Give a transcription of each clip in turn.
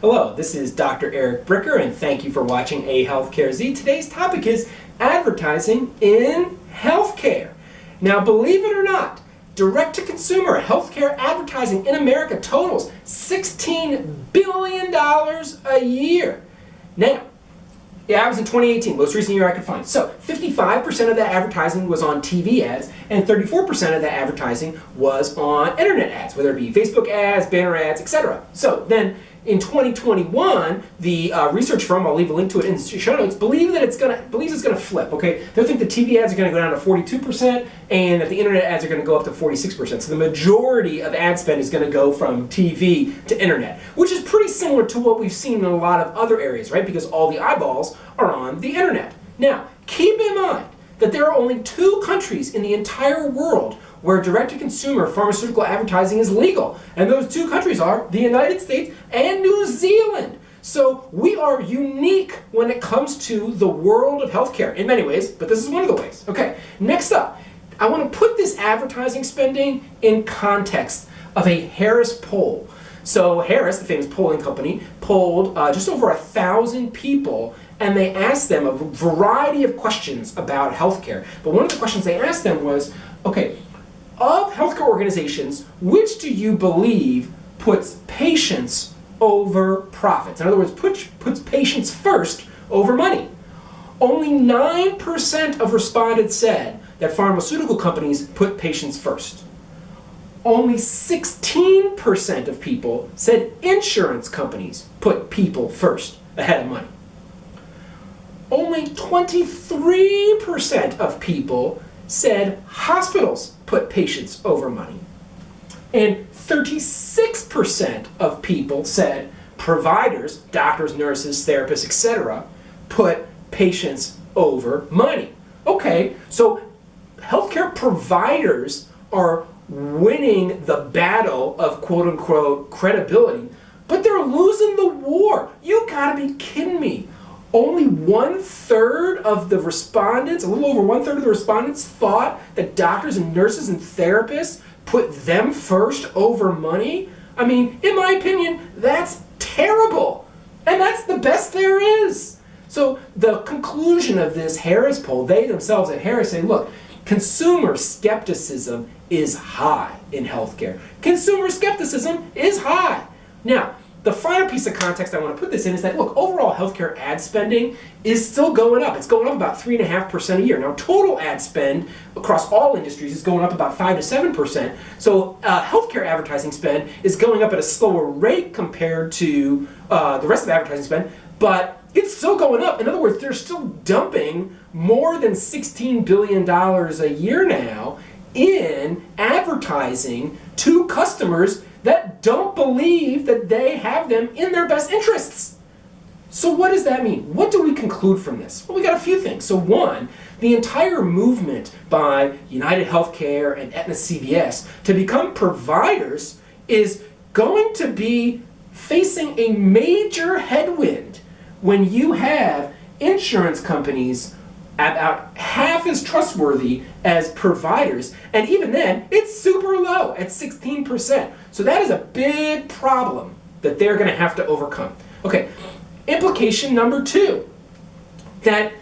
Hello, this is Dr. Eric Bricker, and thank you for watching AHealthcareZ. Today's topic is advertising in healthcare. Now, believe it or not, direct-to-consumer healthcare advertising in America totals $16 billion a year. Now, that was in 2018, most recent year I could find. So 55% of that advertising was on TV ads, and 34% of that advertising was on internet ads, whether it be Facebook ads, banner ads, etc. So then in 2021, the research firm, I'll leave a link to it in the show notes, believes it's going to flip. Okay, they think the TV ads are going to go down to 42%, and that the internet ads are going to go up to 46%. So the majority of ad spend is going to go from TV to internet, which is pretty similar to what we've seen in a lot of other areas, right? Because all the eyeballs are on the internet. Now, keep in mind that there are only 2 countries in the entire world where direct-to-consumer pharmaceutical advertising is legal. And those 2 countries are the United States and New Zealand. So we are unique when it comes to the world of healthcare in many ways, but this is one of the ways. Okay, next up, I want to put this advertising spending in context of a Harris poll. So Harris, the famous polling company, polled just over 1,000 people, and they asked them a variety of questions about healthcare. But one of the questions they asked them was, okay, of healthcare organizations, which do you believe puts patients over profits? In other words, puts patients first over money. Only 9% of respondents said that pharmaceutical companies put patients first. Only 16% of people said insurance companies put people first ahead of money. Only 23% of people said hospitals put patients over money. And 36% of people said providers, doctors, nurses, therapists, etc., put patients over money. Okay, so healthcare providers are winning the battle of quote-unquote credibility, but they're losing the war. You gotta be kidding me. Only 1/3 of the respondents, a little over 1/3 of the respondents, thought that doctors and nurses and therapists put them first over money. I mean, in my opinion, that's terrible. And that's the best there is. So the conclusion of this Harris poll, they themselves at Harris say, look, consumer skepticism is high in healthcare. Consumer skepticism is high. Now, the final piece of context I want to put this in is that, look, overall healthcare ad spending is still going up. It's going up about 3.5% a year. Now, total ad spend across all industries is going up about 5 to 7%. So healthcare advertising spend is going up at a slower rate compared to the rest of advertising spend, but it's still going up. In other words, they're still dumping more than $16 billion a year now in advertising to customers that don't believe that they have them in their best interests. So what does that mean? What do we conclude from this? Well, we got a few things. So one, the entire movement by United Healthcare and Aetna CVS to become providers is going to be facing a major headwind when you have insurance companies about half as trustworthy as providers, and even then, it's super low at 16%. So that is a big problem that they're going to have to overcome. Okay, implication number 2, that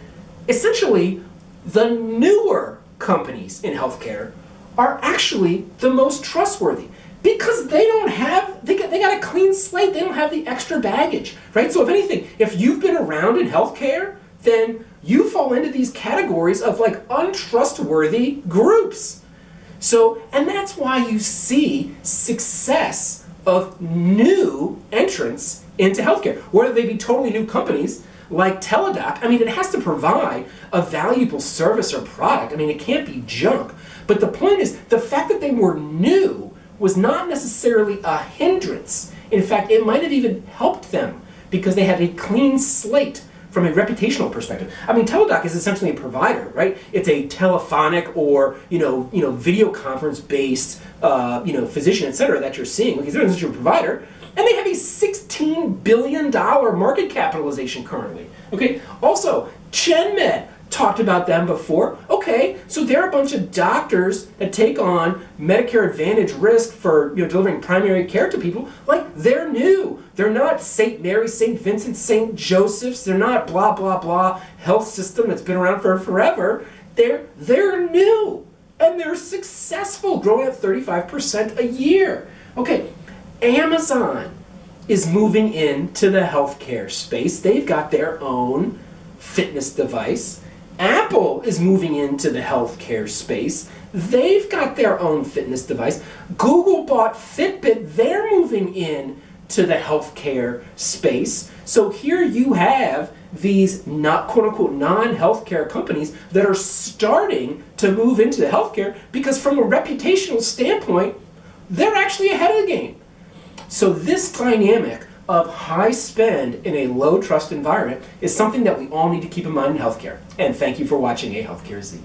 essentially the newer companies in healthcare are actually the most trustworthy because they got a clean slate. They don't have the extra baggage, right? So if anything, if you've been around in healthcare, then you fall into these categories of like untrustworthy groups. So, and that's why you see success of new entrants into healthcare, whether they be totally new companies like Teladoc. I mean, it has to provide a valuable service or product. I mean, it can't be junk. But the point is, the fact that they were new was not necessarily a hindrance. In fact, it might have even helped them because they had a clean slate from a reputational perspective. I mean, Teladoc is essentially a provider, right? It's a telephonic or video conference based physician, et cetera, that you're seeing because they're essentially a provider, and they have a $16 billion market capitalization currently. Okay. Also, ChenMed, talked about them before. Okay, so they're a bunch of doctors that take on Medicare Advantage risk for delivering primary care to people. Like, they're new. They're not St. Mary, St. Vincent, St. Joseph's. They're not blah, blah, blah health system that's been around for forever. They're new. And they're successful, growing at 35% a year. Okay, Amazon is moving into the healthcare space. They've got their own fitness device. Apple is moving into the healthcare space. They've got their own fitness device. Google bought Fitbit. They're moving in to the healthcare space. So here you have these not quote-unquote non-healthcare companies that are starting to move into the healthcare because from a reputational standpoint, they're actually ahead of the game. So this dynamic of high spend in a low trust environment is something that we all need to keep in mind in healthcare. And thank you for watching AHealthcareZ.